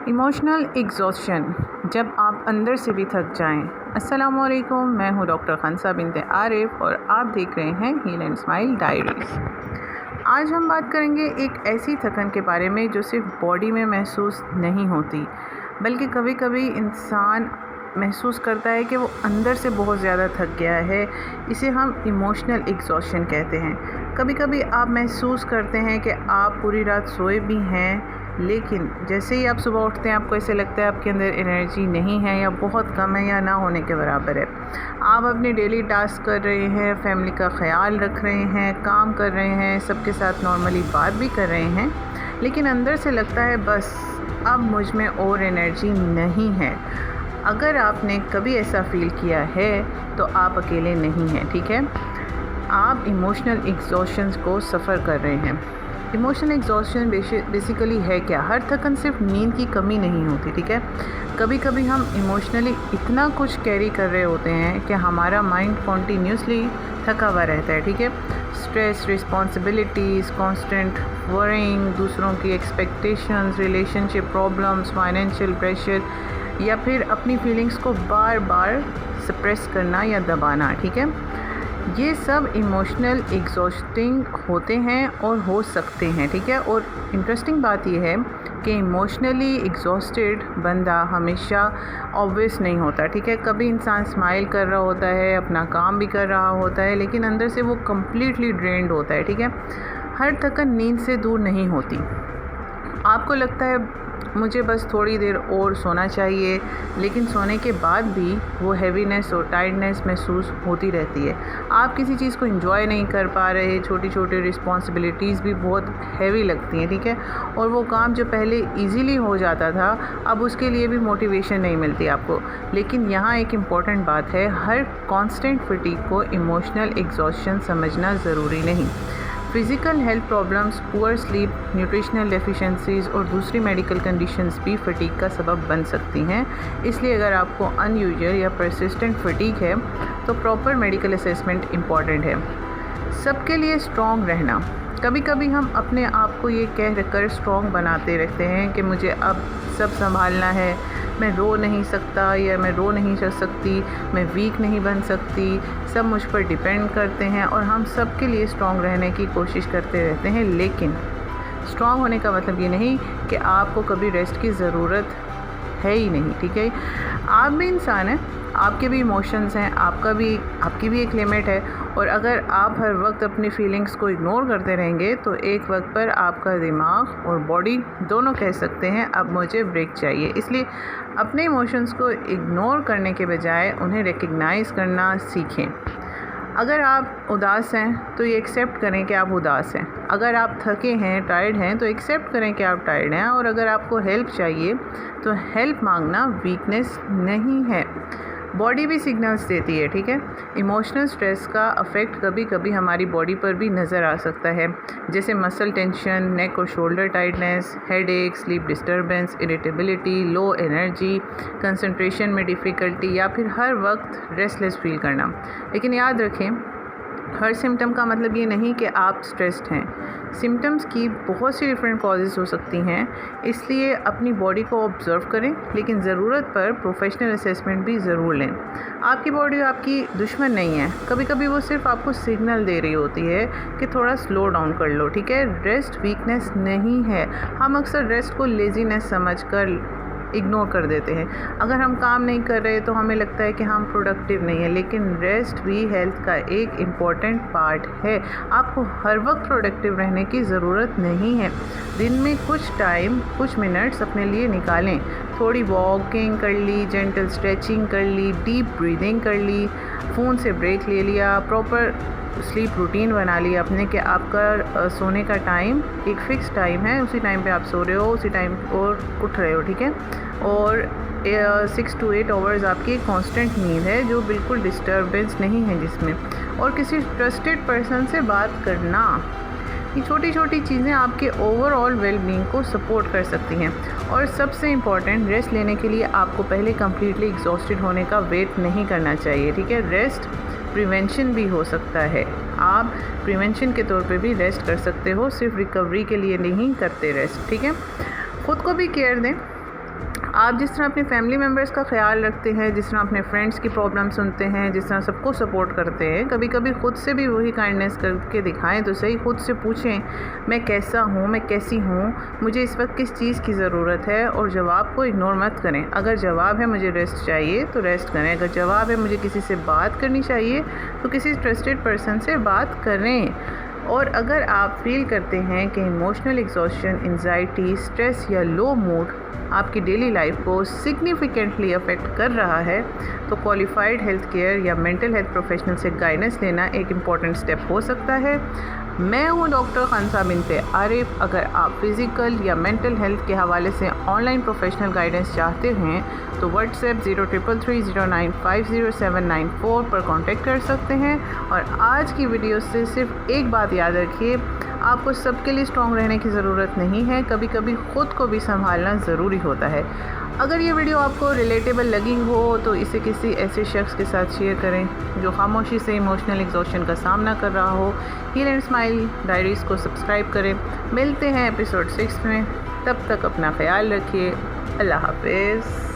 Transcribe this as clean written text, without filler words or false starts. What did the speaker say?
Emotional exhaustion, जब आप अंदर से भी थक जाएं। अस्सलामुअलैकुम, मैं हूं डॉक्टर खनसा बिनते आरिफ और आप देख रहे हैं हील एंड स्माइल डायरीज। आज हम बात करेंगे एक ऐसी थकन के बारे में जो सिर्फ बॉडी में महसूस नहीं होती, बल्कि कभी कभी इंसान महसूस करता है कि वो अंदर से बहुत ज़्यादा थक गया है। इसे हम इमोशनल एग्जॉस्शन कहते हैं। कभी कभी आप महसूस करते हैं कि आप पूरी रात सोए भी हैं, लेकिन जैसे ही आप सुबह उठते हैं आपको ऐसे लगता है आपके अंदर एनर्जी नहीं है या बहुत कम है या ना होने के बराबर है। आप अपने डेली टास्क कर रहे हैं, फैमिली का ख्याल रख रहे हैं, काम कर रहे हैं, सबके साथ नॉर्मली बात भी कर रहे हैं, लेकिन अंदर से लगता है बस अब मुझ में और एनर्जी नहीं है। अगर आपने कभी ऐसा फील किया है तो आप अकेले नहीं हैं, ठीक है। आप इमोशनल एग्जॉशन को सफ़र कर रहे हैं। इमोशनल एग्जॉशन बेसिकली है क्या? हर थकन सिर्फ नींद की कमी नहीं होती, ठीक है। कभी कभी हम इमोशनली इतना कुछ कैरी कर रहे होते हैं कि हमारा माइंड कॉन्टीन्यूसली थका हुआ रहता है, ठीक है। स्ट्रेस, रिस्पॉन्सिबिलिटीज़, कॉन्स्टेंट वरिंग, दूसरों की expectations, relationship problems, financial pressure या फिर अपनी फीलिंग्स को बार बार सप्रेस करना या दबाना, ठीक है। ये सब इमोशनल एग्जॉस्टिंग होते हैं और हो सकते हैं, ठीक है। और इंटरेस्टिंग बात यह है कि इमोशनली एग्जॉस्टेड बंदा हमेशा ऑब्वियस नहीं होता, ठीक है। कभी इंसान स्माइल कर रहा होता है, अपना काम भी कर रहा होता है, लेकिन अंदर से वो कम्प्लीटली ड्रेन्ड होता है, ठीक है। हर थकन नींद से दूर नहीं होती। आपको लगता है मुझे बस थोड़ी देर और सोना चाहिए, लेकिन सोने के बाद भी वो हैवीनेस और टायर्डनेस महसूस होती रहती है। आप किसी चीज़ को एंजॉय नहीं कर पा रहे, छोटी छोटी रिस्पॉन्सिबिलिटीज़ भी बहुत हैवी लगती हैं, ठीक है। और वो काम जो पहले इजीली हो जाता था, अब उसके लिए भी मोटिवेशन नहीं मिलती आपको। लेकिन यहाँ एक इम्पॉर्टेंट बात है, हर कॉन्स्टेंट फटीग को इमोशनल एग्जॉस्शन समझना ज़रूरी नहीं। Physical health problems, poor sleep, nutritional deficiencies और दूसरी मेडिकल कंडीशंस भी फटीग का सबब बन सकती हैं। इसलिए अगर आपको अनयूजुअल या परसिस्टेंट फटीग है तो प्रॉपर मेडिकल असेसमेंट इम्पॉर्टेंट है। सबके लिए स्ट्रॉन्ग रहना। कभी कभी हम अपने आप को ये कह कर स्ट्रॉन्ग बनाते रहते हैं कि मुझे अब सब संभालना है, मैं रो नहीं सकता या मैं रो नहीं कर सकती, मैं वीक नहीं बन सकती, सब मुझ पर डिपेंड करते हैं और हम सब के लिए स्ट्रॉन्ग रहने की कोशिश करते रहते हैं। लेकिन स्ट्रॉन्ग होने का मतलब ये नहीं कि आपको कभी रेस्ट की ज़रूरत है ही नहीं, ठीक है। आप भी इंसान हैं, आपके भी इमोशंस हैं, आपकी भी एक लिमिट है। और अगर आप हर वक्त अपनी फीलिंग्स को इग्नोर करते रहेंगे तो एक वक्त पर आपका दिमाग और बॉडी दोनों कह सकते हैं अब मुझे ब्रेक चाहिए। इसलिए अपने इमोशंस को इग्नोर करने के बजाय उन्हें रिकग्नाइज़ करना सीखें। अगर आप उदास हैं तो ये एक्सेप्ट करें कि आप उदास हैं। अगर आप थके हैं, टायर्ड हैं, तो एक्सेप्ट करें कि आप टायर्ड हैं। और अगर आपको हेल्प चाहिए तो हेल्प मांगना वीकनेस नहीं है, बॉडी भी सिग्नल्स देती है, ठीक है। इमोशनल स्ट्रेस का अफेक्ट कभी कभी हमारी बॉडी पर भी नज़र आ सकता है, जैसे मसल टेंशन, नेक और shoulder tightness, headache, sleep disturbance, irritability, low energy, concentration में डिफ़िकल्टी या फिर हर वक्त रेस्टलेस फील करना। लेकिन याद रखें, हर सिम्टम का मतलब ये नहीं कि आप स्ट्रेस्ड हैं। सिम्टम्स की बहुत सी डिफरेंट कॉजेज़ हो सकती हैं, इसलिए अपनी बॉडी को ऑब्ज़र्व करें, लेकिन ज़रूरत पर प्रोफेशनल असेसमेंट भी ज़रूर लें। आपकी बॉडी आपकी दुश्मन नहीं है, कभी कभी वो सिर्फ आपको सिग्नल दे रही होती है कि थोड़ा स्लो डाउन कर लो, ठीक है। रेस्ट वीकनेस नहीं है। हम अक्सर रेस्ट को लेज़ीनेस समझकर इग्नोर कर देते हैं। अगर हम काम नहीं कर रहे तो हमें लगता है कि हम प्रोडक्टिव नहीं है, लेकिन रेस्ट भी हेल्थ का एक इम्पॉर्टेंट पार्ट है। आपको हर वक्त प्रोडक्टिव रहने की ज़रूरत नहीं है। दिन में कुछ टाइम, कुछ मिनट्स अपने लिए निकालें। थोड़ी वॉकिंग कर ली, जेंटल स्ट्रेचिंग कर ली, डीप ब्रीदिंग कर ली, फ़ोन से ब्रेक ले लिया, प्रॉपर स्लीप रूटीन बना लिया अपने कि आपका सोने का टाइम एक फ़िक्स टाइम है, उसी टाइम पे आप सो रहे हो, उसी टाइम और उठ रहे हो, ठीक है। और 6 to 8 आवर्स आपकी कांस्टेंट नींद है जो बिल्कुल डिस्टर्बेंस नहीं है जिसमें। और किसी ट्रस्टेड पर्सन से बात करना, ये छोटी छोटी चीज़ें आपके ओवरऑल वेलबींग को सपोर्ट कर सकती हैं। और सबसे इम्पॉर्टेंट, रेस्ट लेने के लिए आपको पहले कम्प्लीटली एग्जॉस्टेड होने का वेट नहीं करना चाहिए, ठीक है। रेस्ट प्रिवेंशन भी हो सकता है, आप प्रिवेंशन के तौर पे भी रेस्ट कर सकते हो, सिर्फ रिकवरी के लिए नहीं करते रेस्ट, ठीक है। ख़ुद को भी केयर दें। आप जिस तरह अपने फैमिली मेम्बर्स का ख्याल रखते हैं, जिस तरह अपने फ्रेंड्स की प्रॉब्लम सुनते हैं, जिस तरह सबको सपोर्ट करते हैं, कभी कभी ख़ुद से भी वही काइंडनेस करके दिखाएं तो सही। ख़ुद से पूछें मैं कैसा हूँ, मैं कैसी हूँ, मुझे इस वक्त किस चीज़ की ज़रूरत है, और जवाब को इग्नोर मत करें। अगर जवाब है मुझे रेस्ट चाहिए तो रेस्ट करें, अगर जवाब है मुझे किसी से बात करनी चाहिए तो किसी ट्रस्टेड पर्सन से बात करें। और अगर आप फील करते हैं कि इमोशनल एग्जॉस्शन, एंजाइटी, स्ट्रेस या लो मूड आपकी डेली लाइफ को सिग्निफिकेंटली अफेक्ट कर रहा है तो क्वालिफाइड हेल्थ केयर या मेंटल हेल्थ प्रोफेशनल से गाइडेंस लेना एक इम्पॉर्टेंट स्टेप हो सकता है। मैं हूँ डॉक्टर खानसा बिनते आरिफ। अगर आप फिज़िकल या मेंटल हेल्थ के हवाले से ऑनलाइन प्रोफेशनल गाइडेंस चाहते हैं तो व्हाट्सएप 0333095074 पर कांटेक्ट कर सकते हैं। और आज की वीडियो से सिर्फ एक बात याद रखिए, आपको सबके लिए स्ट्रॉन्ग रहने की ज़रूरत नहीं है, कभी कभी ख़ुद को भी संभालना ज़रूरी होता है। अगर ये वीडियो आपको रिलेटेबल लगी हो तो इसे किसी ऐसे शख्स के साथ शेयर करें जो खामोशी से इमोशनल एग्जॉस्शन का सामना कर रहा हो। हील एंड स्माइल डायरीज़ को सब्सक्राइब करें। मिलते हैं एपिसोड 6 में, तब तक अपना ख्याल रखिए। अल्लाह हाफ़िज़।